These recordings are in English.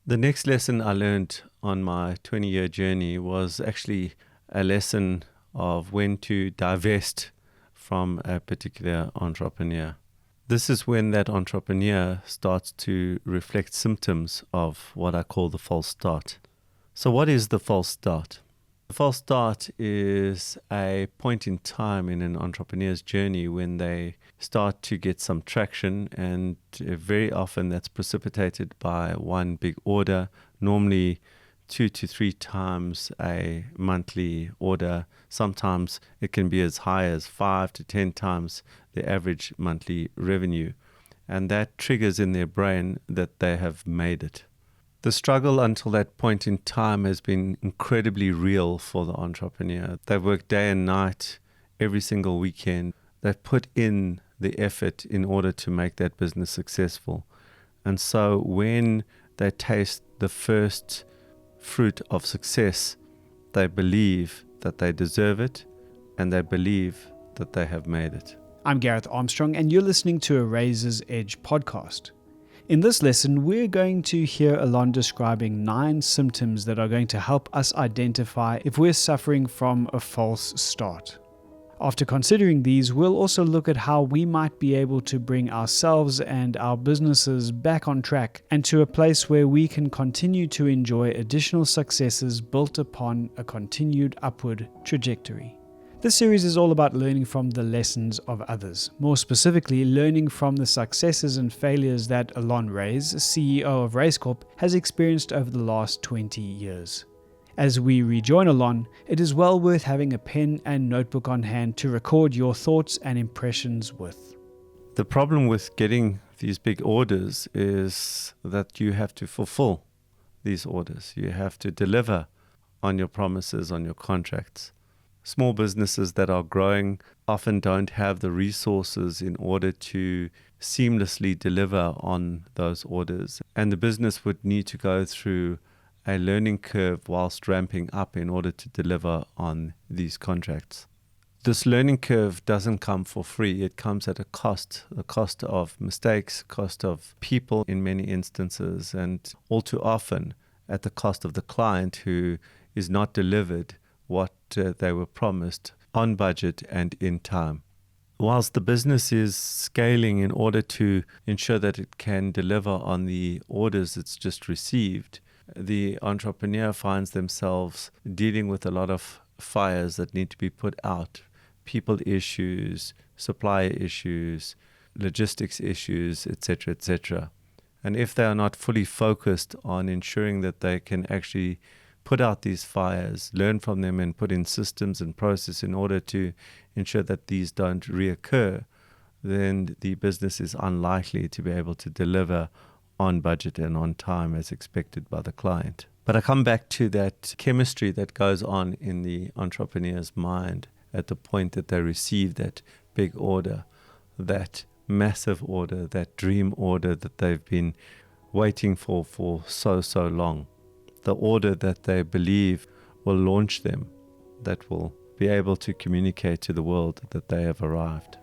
The next lesson I learned on my 20-year journey was actually a lesson of when to divest from a particular entrepreneur. This is when that entrepreneur starts to reflect symptoms of what I call the false start. So what is the false start? The false start is a point in time in an entrepreneur's journey when they start to get some traction, and very often that's precipitated by one big order, normally 2 to 3 times a monthly order. Sometimes it can be as high as 5 to 10 times the average monthly revenue. And that triggers in their brain that they have made it. The struggle until that point in time has been incredibly real for the entrepreneur. They've worked day and night, every single weekend. They've put in the effort in order to make that business successful. And so when they taste the first fruit of success, they believe that they deserve it, and they believe that they have made it. I'm Gareth Armstrong, and you're listening to a Raiz's Edge podcast. In this lesson, we're going to hear Allon describing 9 symptoms that are going to help us identify if we're suffering from a false start. After considering these, we'll also look at how we might be able to bring ourselves and our businesses back on track and to a place where we can continue to enjoy additional successes built upon a continued upward trajectory. This series is all about learning from the lessons of others, more specifically learning from the successes and failures that Allon Raiz, CEO of Raiz Corp, has experienced over the last 20 years. As we rejoin Allon, it is well worth having a pen and notebook on hand to record your thoughts and impressions with. The problem with getting these big orders is that you have to fulfill these orders. You have to deliver on your promises, on your contracts. Small businesses that are growing often don't have the resources in order to seamlessly deliver on those orders. And the business would need to go through a learning curve whilst ramping up in order to deliver on these contracts. This learning curve doesn't come for free. It comes at a cost of mistakes, cost of people in many instances, and all too often at the cost of the client who is not delivered what they were promised on budget and in time. Whilst the business is scaling in order to ensure that it can deliver on the orders it's just received, the entrepreneur finds themselves dealing with a lot of fires that need to be put out. People issues, supplier issues, logistics issues, etc., etc. And if they are not fully focused on ensuring that they can actually put out these fires, learn from them, and put in systems and process in order to ensure that these don't reoccur, then the business is unlikely to be able to deliver on budget and on time as expected by the client. But I come back to that chemistry that goes on in the entrepreneur's mind at the point that they receive that big order, that massive order, that dream order that they've been waiting for so long. The order that they believe will launch them, that will be able to communicate to the world that they have arrived.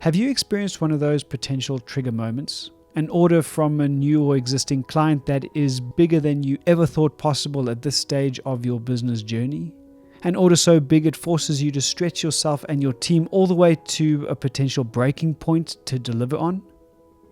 Have you experienced one of those potential trigger moments? An order from a new or existing client that is bigger than you ever thought possible at this stage of your business journey? An order so big it forces you to stretch yourself and your team all the way to a potential breaking point to deliver on?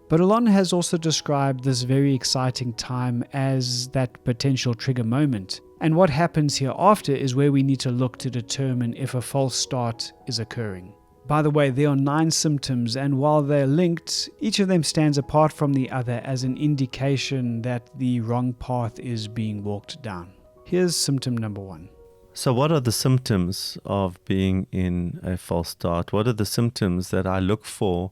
But Allon has also described this very exciting time as that potential trigger moment. And what happens hereafter is where we need to look to determine if a false start is occurring. By the way, there are 9 symptoms, and while they're linked, each of them stands apart from the other as an indication that the wrong path is being walked down. Here's symptom number 1. So what are the symptoms of being in a false start? What are the symptoms that I look for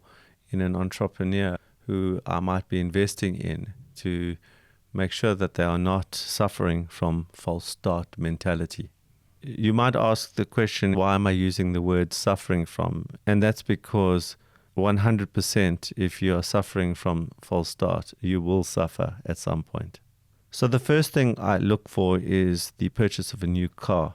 in an entrepreneur who I might be investing in to make sure that they are not suffering from false start mentality? You might ask the question, why am I using the word suffering from? And that's because 100% if you are suffering from false start, you will suffer at some point. So the first thing I look for is the purchase of a new car.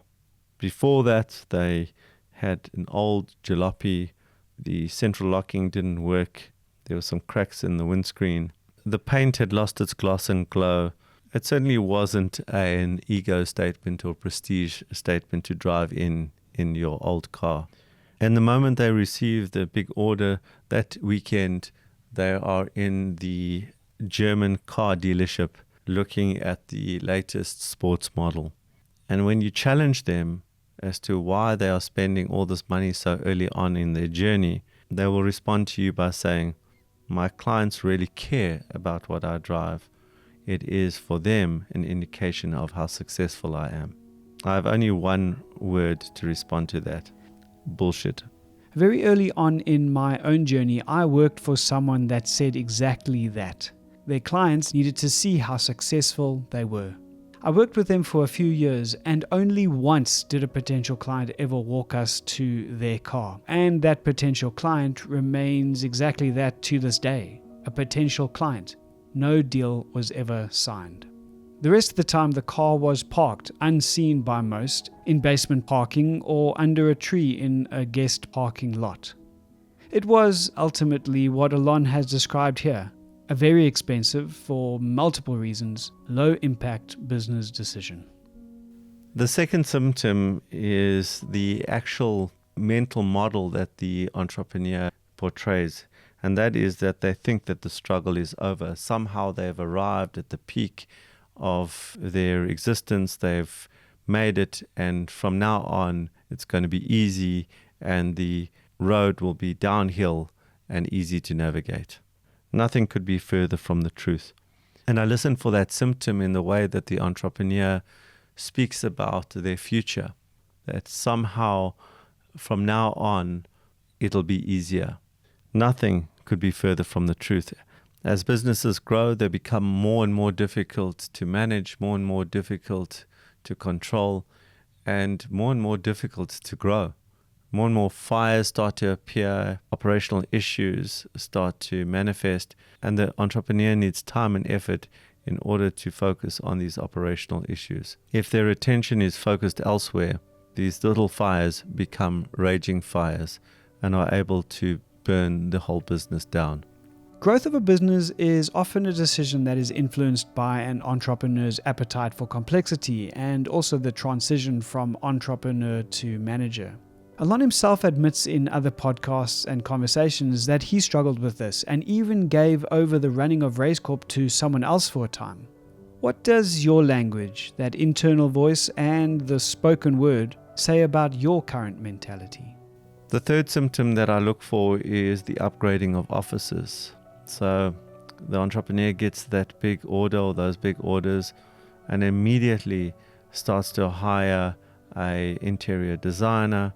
Before that, they had an old jalopy. The central locking didn't work. There were some cracks in the windscreen. The paint had lost its gloss and glow. It certainly wasn't an ego statement or prestige statement to drive in your old car. And the moment they receive the big order that weekend, they are in the German car dealership looking at the latest sports model. And when you challenge them as to why they are spending all this money so early on in their journey, they will respond to you by saying, my clients really care about what I drive. It is for them an indication of how successful I am. I have only one word to respond to that: bullshit. Very early on in my own journey, I worked for someone that said exactly that. Their clients needed to see how successful they were. I worked with them for a few years, and only once did a potential client ever walk us to their car. And that potential client remains exactly that to this day, a potential client. No deal was ever signed. The rest of the time, the car was parked, unseen by most, in basement parking or under a tree in a guest parking lot. It was ultimately what Allon has described here: a very expensive, for multiple reasons, low-impact business decision. The second symptom is the actual mental model that the entrepreneur portrays, and that is that they think that the struggle is over. Somehow they've arrived at the peak of their existence, they've made it, and from now on it's going to be easy and the road will be downhill and easy to navigate. Nothing could be further from the truth. And I listen for that symptom in the way that the entrepreneur speaks about their future, that somehow from now on it'll be easier. Nothing could be further from the truth. As businesses grow, they become more and more difficult to manage, more and more difficult to control, and more difficult to grow. More and more fires start to appear, operational issues start to manifest, and the entrepreneur needs time and effort in order to focus on these operational issues. If their attention is focused elsewhere, these little fires become raging fires and are able to burn the whole business down. Growth of a business is often a decision that is influenced by an entrepreneur's appetite for complexity and also the transition from entrepreneur to manager. Allon himself admits in other podcasts and conversations that he struggled with this and even gave over the running of Raiz Corp to someone else for a time. What does your language, that internal voice and the spoken word, say about your current mentality? The third symptom that I look for is the upgrading of offices. So the entrepreneur gets that big order or those big orders and immediately starts to hire an interior designer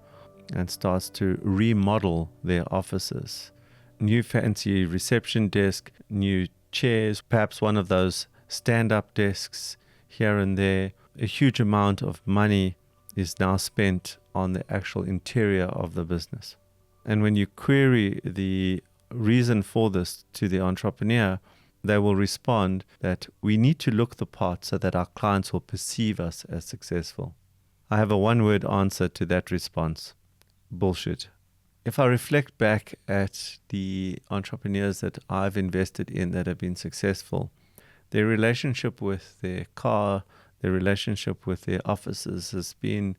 and starts to remodel their offices. New fancy reception desk, new chairs, perhaps one of those stand-up desks here and there. A huge amount of money is now spent on the actual interior of the business. And when you query the reason for this to the entrepreneur, they will respond that we need to look the part so that our clients will perceive us as successful. I have a one-word answer to that response: bullshit. If I reflect back at the entrepreneurs that I've invested in that have been successful, their relationship with their car, their relationship with their offices has been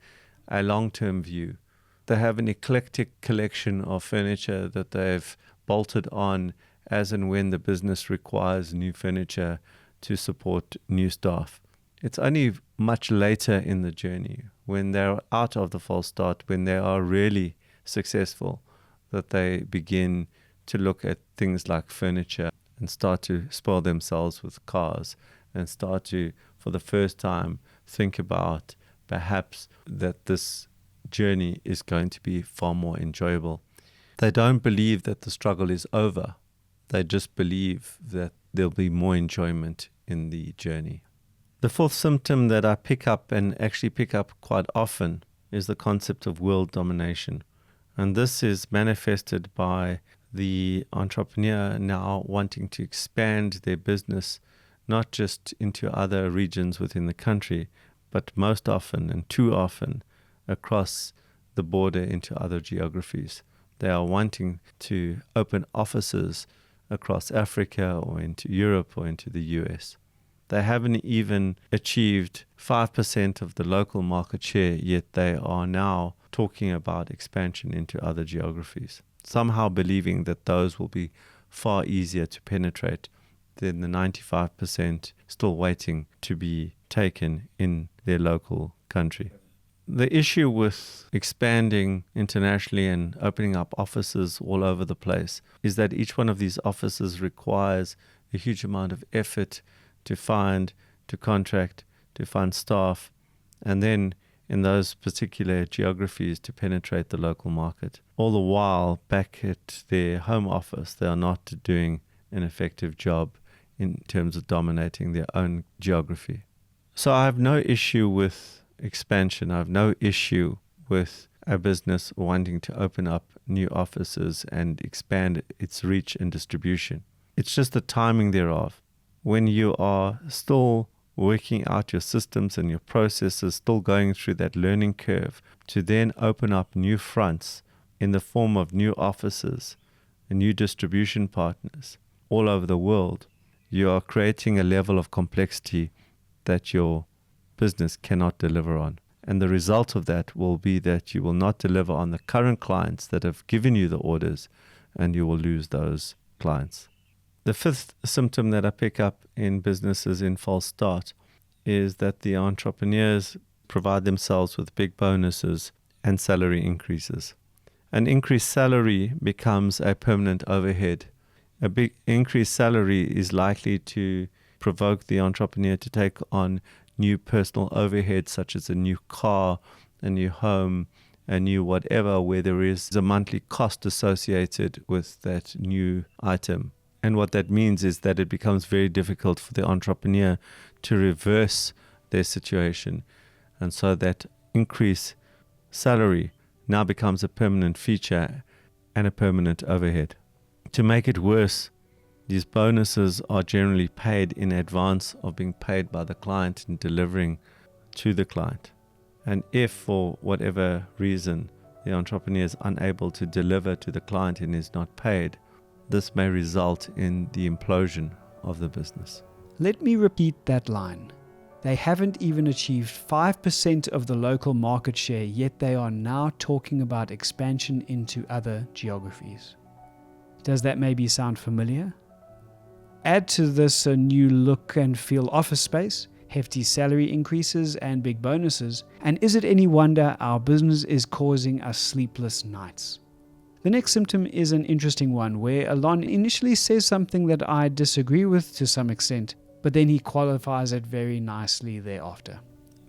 a long-term view. They have an eclectic collection of furniture that they've bolted on as and when the business requires new furniture to support new staff. It's only much later in the journey, when they're out of the false start, when they are really successful, that they begin to look at things like furniture and start to spoil themselves with cars and start to, for the first time, think about perhaps that this journey is going to be far more enjoyable. They don't believe that the struggle is over. They just believe that there'll be more enjoyment in the journey. The fourth symptom that I pick up and actually pick up quite often is the concept of world domination. And this is manifested by the entrepreneur now wanting to expand their business, not just into other regions within the country, but most often and too often across the border into other geographies. They are wanting to open offices across Africa or into Europe or into the US. They haven't even achieved 5% of the local market share, yet they are now talking about expansion into other geographies, somehow believing that those will be far easier to penetrate than the 95% still waiting to be taken in their local country. The issue with expanding internationally and opening up offices all over the place is that each one of these offices requires a huge amount of effort to find, to contract, to find staff, and then in those particular geographies to penetrate the local market. All the while, back at their home office, they are not doing an effective job in terms of dominating their own geography. So I have no issue with expansion. I have no issue with a business wanting to open up new offices and expand its reach and distribution. It's just the timing thereof. When you are still working out your systems and your processes, still going through that learning curve, to then open up new fronts in the form of new offices and new distribution partners all over the world, you are creating a level of complexity that your business cannot deliver on. And the result of that will be that you will not deliver on the current clients that have given you the orders, and you will lose those clients. The fifth symptom that I pick up in businesses in false start is that the entrepreneurs provide themselves with big bonuses and salary increases. An increased salary becomes a permanent overhead. A big increased salary is likely to provoke the entrepreneur to take on new personal overheads, such as a new car, a new home, a new whatever, where there is a monthly cost associated with that new item. And what that means is that it becomes very difficult for the entrepreneur to reverse their situation. And so that increased salary now becomes a permanent feature and a permanent overhead. To make it worse, these bonuses are generally paid in advance of being paid by the client and delivering to the client. And if for whatever reason the entrepreneur is unable to deliver to the client and is not paid, this may result in the implosion of the business. Let me repeat that line. They haven't even achieved 5% of the local market share, yet they are now talking about expansion into other geographies. Does that maybe sound familiar? Add to this a new look and feel office space, hefty salary increases and big bonuses, and is it any wonder our business is causing us sleepless nights? The next symptom is an interesting one where Allon initially says something that I disagree with to some extent, but then he qualifies it very nicely thereafter.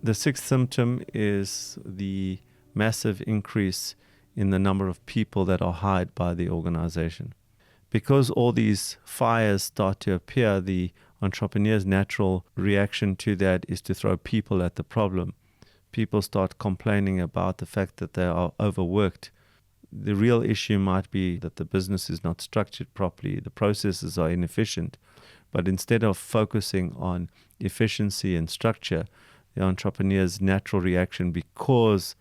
The sixth symptom is the massive increase in the number of people that are hired by the organization. Because all these fires start to appear, the entrepreneur's natural reaction to that is to throw people at the problem. People start complaining about the fact that they are overworked. The real issue might be that the business is not structured properly, the processes are inefficient. But instead of focusing on efficiency and structure, the entrepreneur's natural reaction, because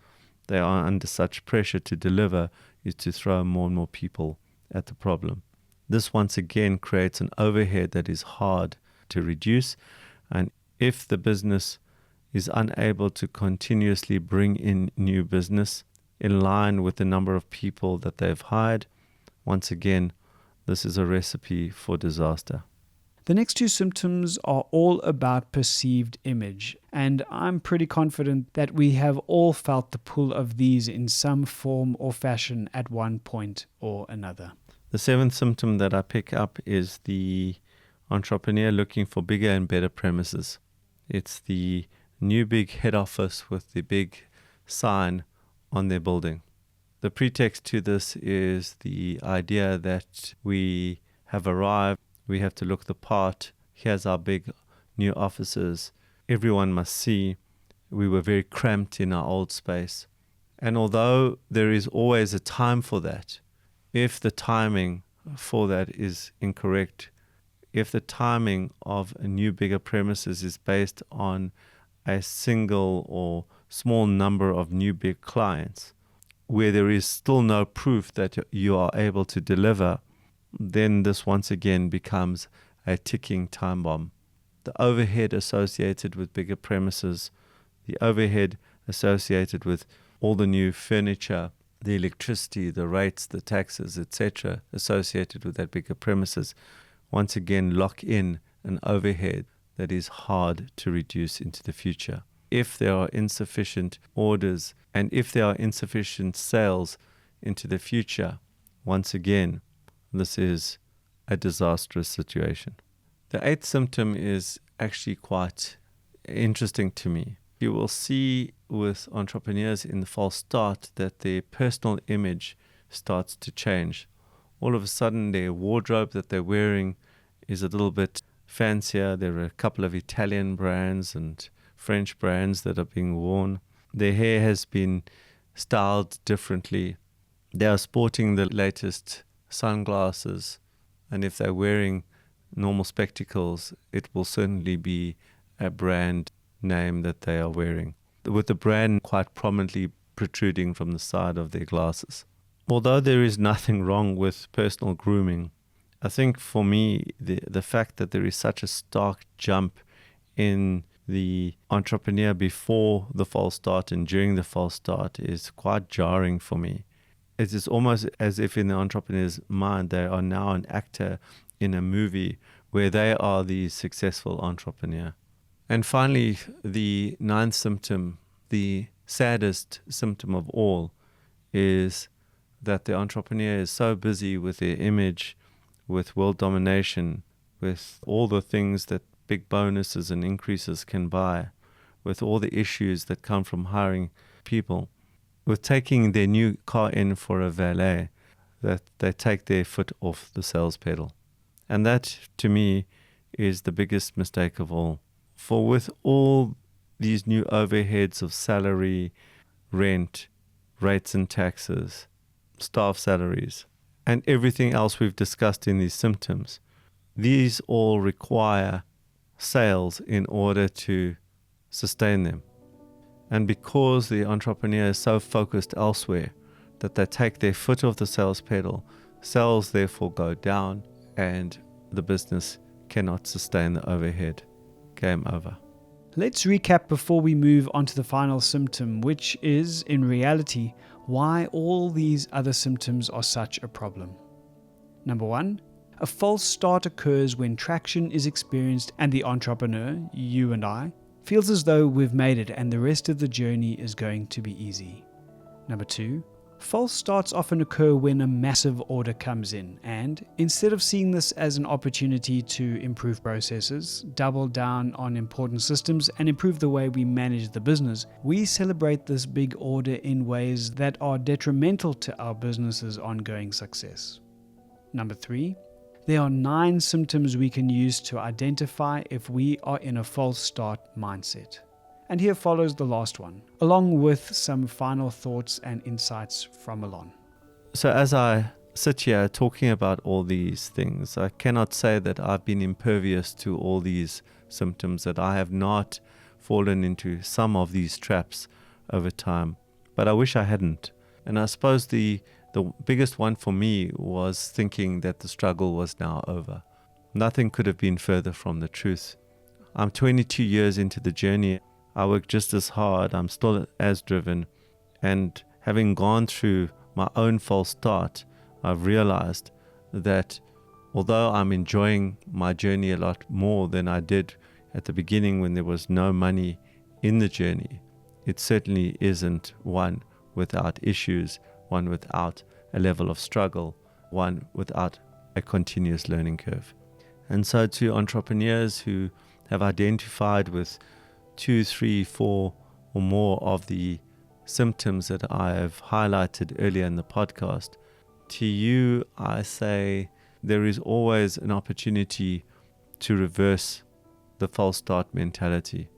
they are under such pressure to deliver, is to throw more and more people at the problem. This once again creates an overhead that is hard to reduce. And if the business is unable to continuously bring in new business in line with the number of people that they've hired, once again, this is a recipe for disaster. The next two symptoms are all about perceived image, and I'm pretty confident that we have all felt the pull of these in some form or fashion at one point or another. The seventh symptom that I pick up is the entrepreneur looking for bigger and better premises. It's the new big head office with the big sign on their building. The pretext to this is the idea that we have arrived, we have to look the part, here's our big new offices, everyone must see. We were very cramped in our old space. And although there is always a time for that, if the timing for that is incorrect, if the timing of a new bigger premises is based on a single or small number of new big clients, where there is still no proof that you are able to deliver, then this once again becomes a ticking time bomb. the overhead associated with bigger premises, the overhead associated with all the new furniture, the electricity, the rates, the taxes, etc., associated with that bigger premises, once again lock in an overhead that is hard to reduce into the future. If there are insufficient orders and if there are insufficient sales into the future, once again, this is a disastrous situation. The eighth symptom is actually quite interesting to me. You will see with entrepreneurs in the false start that their personal image starts to change. All of a sudden, their wardrobe that they're wearing is a little bit fancier. There are a couple of Italian brands and French brands that are being worn. Their hair has been styled differently. They are sporting the latest sunglasses. And if they're wearing normal spectacles, it will certainly be a brand name that they are wearing, with the brand quite prominently protruding from the side of their glasses. Although there is nothing wrong with personal grooming, I think for me, the fact that there is such a stark jump in the entrepreneur before the false start and during the false start is quite jarring for me. It is almost as if in the entrepreneur's mind, they are now an actor in a movie where they are the successful entrepreneur. And finally, the ninth symptom, the saddest symptom of all, is that the entrepreneur is so busy with their image, with world domination, with all the things that big bonuses and increases can buy, with all the issues that come from hiring people, with taking their new car in for a valet, that they take their foot off the sales pedal. And that, to me, is the biggest mistake of all. For with all these new overheads of salary, rent, rates and taxes, staff salaries, and everything else we've discussed in these symptoms, these all require sales in order to sustain them. And because the entrepreneur is so focused elsewhere that they take their foot off the sales pedal, sales therefore go down and the business cannot sustain the overhead. Game over. Let's recap before we move on to the final symptom, which is, in reality, why all these other symptoms are such a problem. Number 1, a false start occurs when traction is experienced and the entrepreneur, you and I, feels as though we've made it and the rest of the journey is going to be easy. Number 2, false starts often occur when a massive order comes in, and instead of seeing this as an opportunity to improve processes, double down on important systems, and improve the way we manage the business, we celebrate this big order in ways that are detrimental to our business's ongoing success. Number 3, there are 9 symptoms we can use to identify if we are in a false start mindset. And here follows the last one, along with some final thoughts and insights from Allon. So as I sit here talking about all these things, I cannot say that I've been impervious to all these symptoms, that I have not fallen into some of these traps over time. But I wish I hadn't. And I suppose the biggest one for me was thinking that the struggle was now over. Nothing could have been further from the truth. I'm 22 years into the journey. I work just as hard, I'm still as driven, and having gone through my own false start, I've realized that although I'm enjoying my journey a lot more than I did at the beginning when there was no money in the journey, it certainly isn't one without issues, one without a level of struggle, one without a continuous learning curve. And so to entrepreneurs who have identified with 2, 3, 4 or more of the symptoms that I have highlighted earlier in the podcast, to you I say there is always an opportunity to reverse the false start mentality.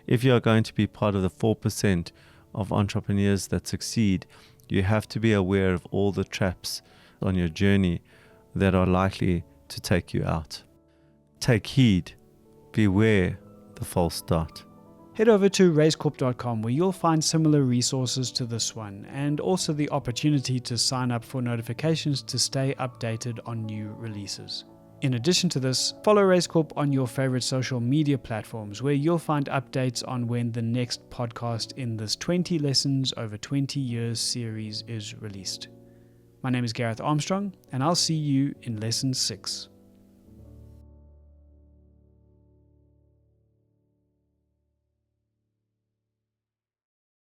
If you are going to be part of the 4% of entrepreneurs that succeed, you have to be aware of all the traps on your journey that are likely to take you out. Take heed, beware the false start. Head over to raizecorp.com where you'll find similar resources to this one, and also the opportunity to sign up for notifications to stay updated on new releases. In addition to this, follow Raiz Corp on your favorite social media platforms where you'll find updates on when the next podcast in this 20 Lessons Over 20 Years series is released. My name is Gareth Armstrong, and I'll see you in Lesson 6.